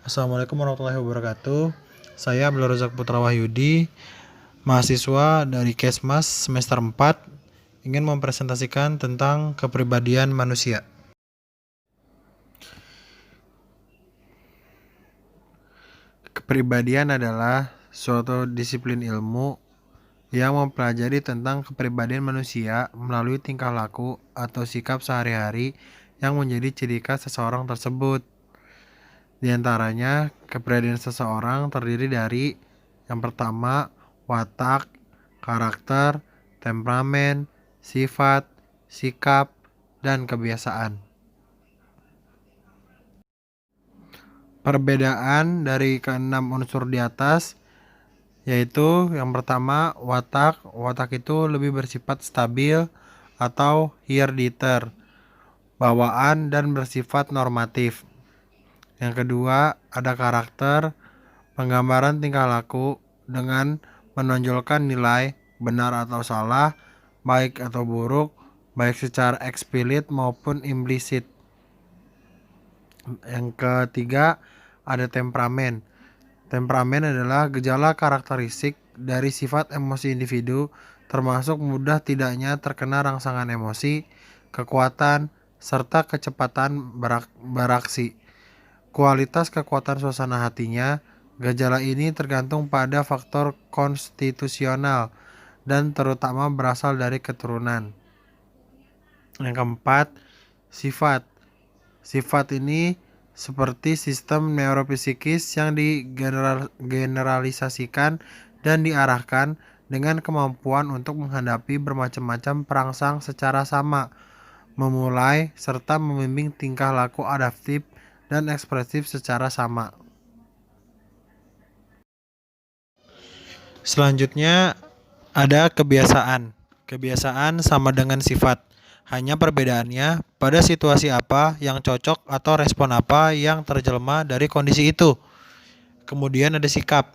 Assalamualaikum warahmatullahi wabarakatuh. Saya Abdul Razak Putra Wahyudi, mahasiswa dari Kesmas semester 4, ingin mempresentasikan tentang kepribadian manusia. Kepribadian adalah suatu disiplin ilmu yang mempelajari tentang kepribadian manusia melalui tingkah laku atau sikap sehari-hari yang menjadi ciri khas seseorang tersebut. Di antaranya, kepribadian seseorang terdiri dari yang pertama, watak, karakter, temperamen, sifat, sikap, dan kebiasaan. Perbedaan dari keenam unsur di atas yaitu yang pertama, watak. Watak itu lebih bersifat stabil atau hereditar, bawaan dan bersifat normatif. Yang kedua, ada karakter, penggambaran tingkah laku dengan menonjolkan nilai benar atau salah, baik atau buruk, baik secara eksplisit maupun implisit. Yang ketiga, ada temperamen. Temperamen adalah gejala karakteristik dari sifat emosi individu, termasuk mudah tidaknya terkena rangsangan emosi, kekuatan, serta kecepatan beraksi. Kualitas kekuatan suasana hatinya. Gejala ini tergantung pada faktor konstitusional dan terutama berasal dari keturunan. Yang keempat, sifat. Sifat ini seperti sistem neuropsikis yang digeneralisasikan dan diarahkan dengan kemampuan untuk menghadapi bermacam-macam perangsang secara sama, memulai serta membimbing tingkah laku adaptif dan ekspresif secara sama. Selanjutnya ada kebiasaan. Kebiasaan sama dengan sifat. Hanya perbedaannya pada situasi apa yang cocok atau respon apa yang terjelma dari kondisi itu. Kemudian ada sikap.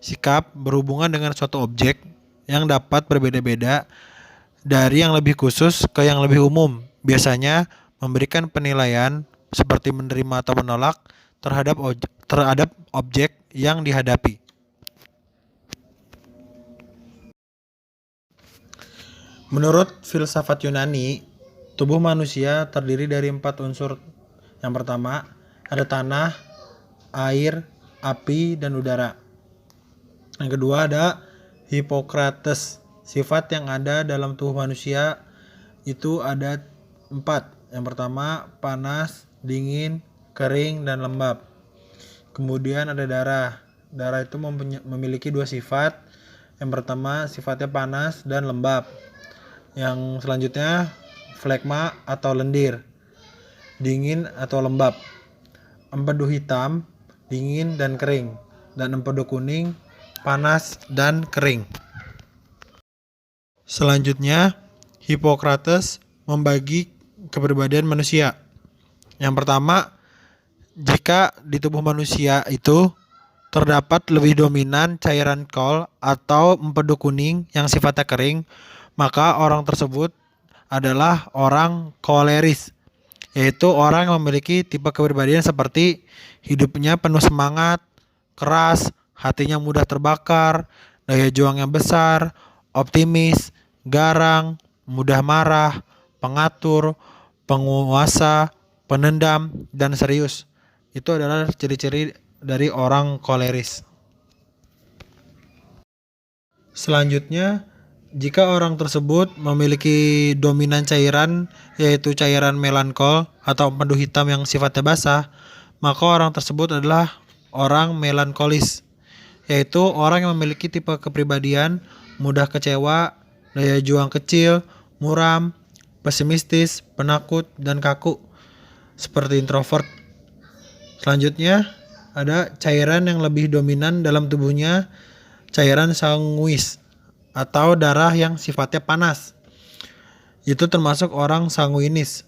Sikap berhubungan dengan suatu objek yang dapat berbeda-beda dari yang lebih khusus ke yang lebih umum. Biasanya memberikan penilaian seperti menerima atau menolak terhadap objek yang dihadapi. Menurut filsafat Yunani, tubuh manusia terdiri dari 4 unsur. Yang pertama, ada tanah, air, api, dan udara. Yang kedua, ada Hippocrates. Sifat yang ada dalam tubuh manusia itu ada 4. Yang pertama, panas, dingin, kering, dan lembab. Kemudian ada darah. Darah itu memiliki 2 sifat. Yang pertama, sifatnya panas dan lembab. Yang selanjutnya, flekma atau lendir, dingin atau lembab. Empedu hitam, dingin dan kering. Dan empedu kuning, panas dan kering. Selanjutnya, Hippocrates membagi kepribadian manusia. Yang pertama, jika di tubuh manusia itu terdapat lebih dominan cairan kol atau empedu kuning yang sifatnya kering, maka orang tersebut adalah orang koleris, yaitu orang yang memiliki tipe kepribadian seperti hidupnya penuh semangat, keras, hatinya mudah terbakar, daya juangnya besar, optimis, garang, mudah marah, pengatur, penguasa, penendam, dan serius. Itu adalah ciri-ciri dari orang koleris. Selanjutnya, jika orang tersebut memiliki dominan cairan, yaitu cairan melankol atau empedu hitam yang sifatnya basah, maka orang tersebut adalah orang melankolis, yaitu orang yang memiliki tipe kepribadian mudah kecewa, daya juang kecil, muram, pesimistis, penakut, dan kaku, seperti introvert. Selanjutnya, ada cairan yang lebih dominan dalam tubuhnya, cairan sanguis atau darah yang sifatnya panas. Itu termasuk orang sanguinis.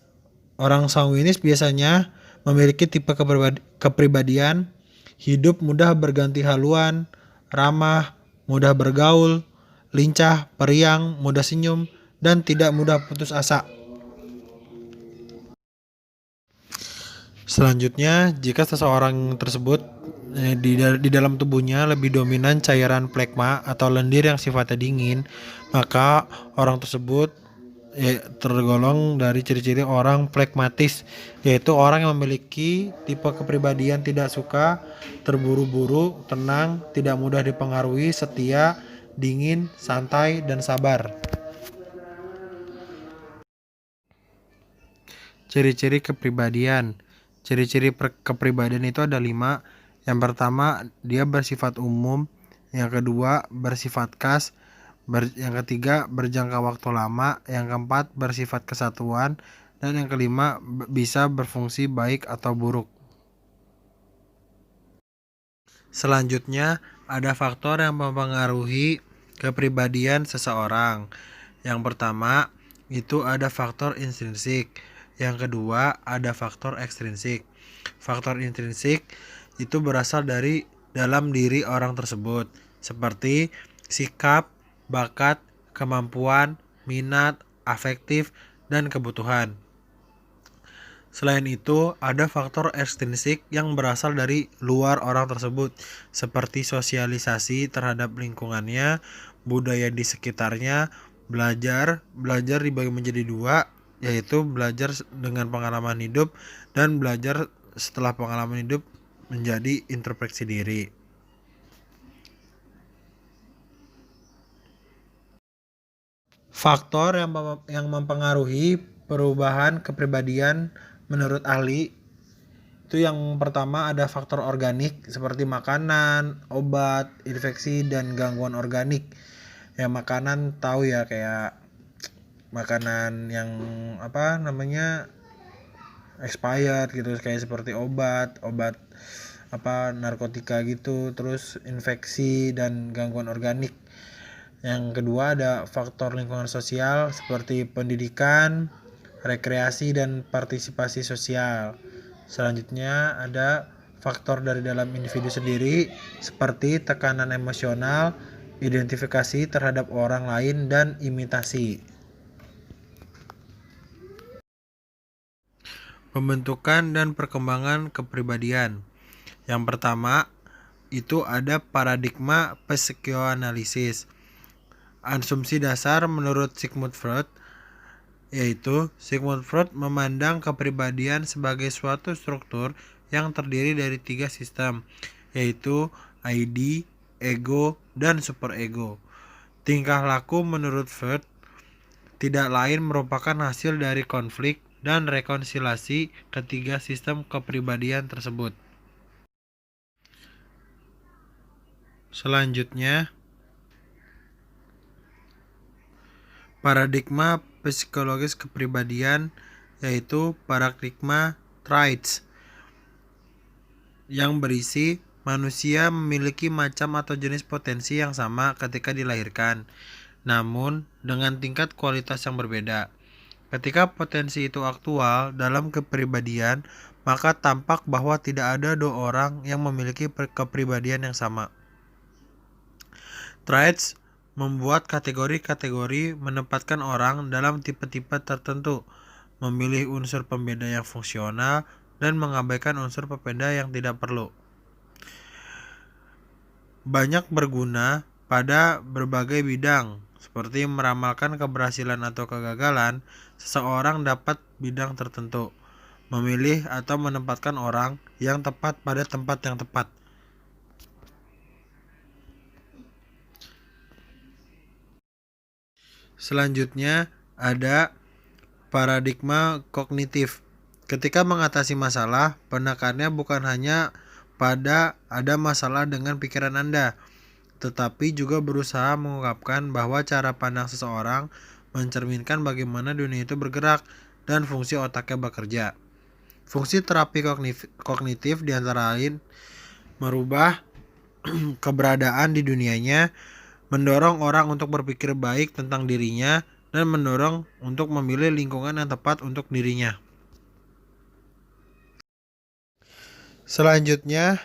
Orang sanguinis biasanya memiliki tipe kepribadian hidup mudah berganti haluan, ramah, mudah bergaul, lincah, periang, mudah senyum, dan tidak mudah putus asa. Selanjutnya, jika seseorang tersebut di dalam tubuhnya lebih dominan cairan plekma atau lendir yang sifatnya dingin, maka orang tersebut tergolong dari ciri-ciri orang plekmatis, yaitu orang yang memiliki tipe kepribadian tidak suka terburu-buru, tenang, tidak mudah dipengaruhi, setia, dingin, santai, dan sabar. Ciri-ciri kepribadian. Ciri-ciri kepribadian itu ada 5. Yang pertama, dia bersifat umum. Yang kedua, bersifat khas. Yang ketiga, berjangka waktu lama. Yang keempat, bersifat kesatuan. Dan yang kelima, bisa berfungsi baik atau buruk. Selanjutnya, ada faktor yang mempengaruhi kepribadian seseorang. Yang pertama, itu ada faktor intrinsik. Yang kedua, ada faktor ekstrinsik. Faktor intrinsik itu berasal dari dalam diri orang tersebut, seperti sikap, bakat, kemampuan, minat, afektif, dan kebutuhan. Selain itu, ada faktor ekstrinsik yang berasal dari luar orang tersebut, seperti sosialisasi terhadap lingkungannya, budaya di sekitarnya, belajar dibagi menjadi 2, yaitu belajar dengan pengalaman hidup dan belajar setelah pengalaman hidup menjadi introspeksi diri. Faktor yang mempengaruhi perubahan kepribadian menurut ahli itu yang pertama ada faktor organik seperti makanan, obat, infeksi, dan gangguan organik. Ya makanan tahu ya, kayak makanan yang expired gitu, kayak seperti obat narkotika gitu, terus infeksi dan gangguan organik. Yang kedua ada faktor lingkungan sosial seperti pendidikan, rekreasi, dan partisipasi sosial. Selanjutnya ada faktor dari dalam individu sendiri seperti tekanan emosional, identifikasi terhadap orang lain, dan imitasi. Pembentukan dan perkembangan kepribadian. Yang pertama itu ada paradigma psikoanalisis. Asumsi dasar menurut Sigmund Freud, yaitu Sigmund Freud memandang kepribadian sebagai suatu struktur yang terdiri dari 3 sistem, yaitu ID, ego, dan superego. Tingkah laku menurut Freud tidak lain merupakan hasil dari konflik dan rekonsiliasi ketiga sistem kepribadian tersebut. Selanjutnya, paradigma psikologis kepribadian, yaitu paradigma traits, yang berisi manusia memiliki macam atau jenis potensi yang sama ketika dilahirkan, namun dengan tingkat kualitas yang berbeda. Ketika potensi itu aktual dalam kepribadian, maka tampak bahwa tidak ada 2 orang yang memiliki kepribadian yang sama. Traits membuat kategori-kategori menempatkan orang dalam tipe-tipe tertentu, memilih unsur pembeda yang fungsional, dan mengabaikan unsur pembeda yang tidak perlu. Banyak berguna pada berbagai bidang, seperti meramalkan keberhasilan atau kegagalan. Seseorang dapat bidang tertentu, memilih atau menempatkan orang yang tepat pada tempat yang tepat. Selanjutnya ada paradigma kognitif. Ketika mengatasi masalah, penekannya bukan hanya pada ada masalah dengan pikiran Anda, tetapi juga berusaha mengungkapkan bahwa cara pandang seseorang mencerminkan bagaimana dunia itu bergerak dan fungsi otaknya bekerja. Fungsi terapi kognitif diantara lain merubah keberadaan di dunianya, mendorong orang untuk berpikir baik tentang dirinya, dan mendorong untuk memilih lingkungan yang tepat untuk dirinya. Selanjutnya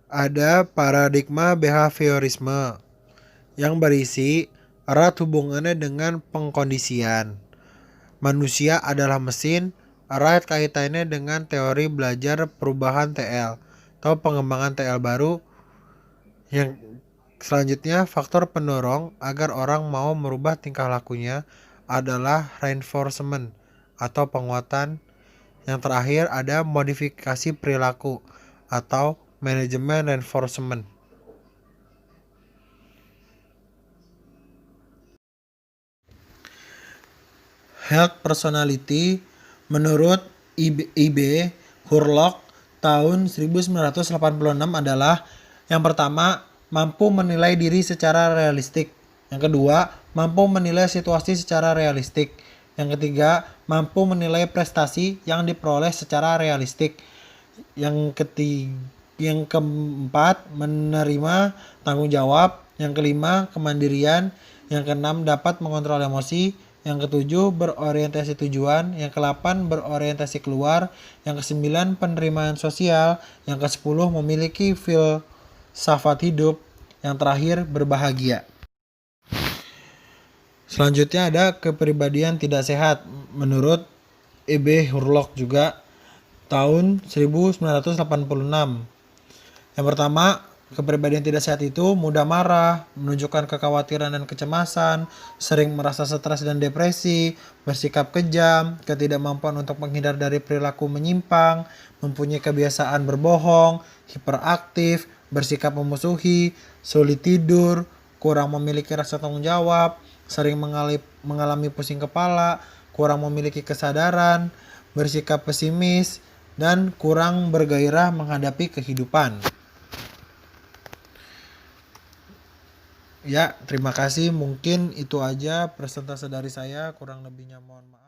ada paradigma behaviorisme yang berisi erat hubungannya dengan pengkondisian. Manusia adalah mesin, Erat kaitannya dengan teori belajar perubahan TL atau pengembangan TL baru. Yang selanjutnya, faktor pendorong agar orang mau merubah tingkah lakunya adalah reinforcement atau penguatan. Yang terakhir ada modifikasi perilaku atau manajemen reinforcement. Health personality menurut IB Hurlock tahun 1986 adalah: yang pertama, mampu menilai diri secara realistik. Yang kedua, mampu menilai situasi secara realistik. Yang ketiga, mampu menilai prestasi yang diperoleh secara realistik. Yang keempat, menerima tanggung jawab. Yang kelima, kemandirian. Yang keenam, dapat mengontrol emosi. Yang ketujuh, berorientasi tujuan. Yang ke-8, berorientasi keluar. Yang ke-9, penerimaan sosial. Yang ke-10, memiliki filsafat hidup. Yang terakhir, berbahagia. Selanjutnya ada kepribadian tidak sehat menurut E.B. Hurlock juga tahun 1986. Yang pertama, kepribadian tidak sehat itu mudah marah, menunjukkan kekhawatiran dan kecemasan, sering merasa stres dan depresi, bersikap kejam, ketidakmampuan untuk menghindar dari perilaku menyimpang, mempunyai kebiasaan berbohong, hiperaktif, bersikap memusuhi, sulit tidur, kurang memiliki rasa tanggung jawab, sering mengalami pusing kepala, kurang memiliki kesadaran, bersikap pesimis, dan kurang bergairah menghadapi kehidupan. Ya, terima kasih. Mungkin itu aja presentase dari saya. Kurang lebihnya mohon maaf.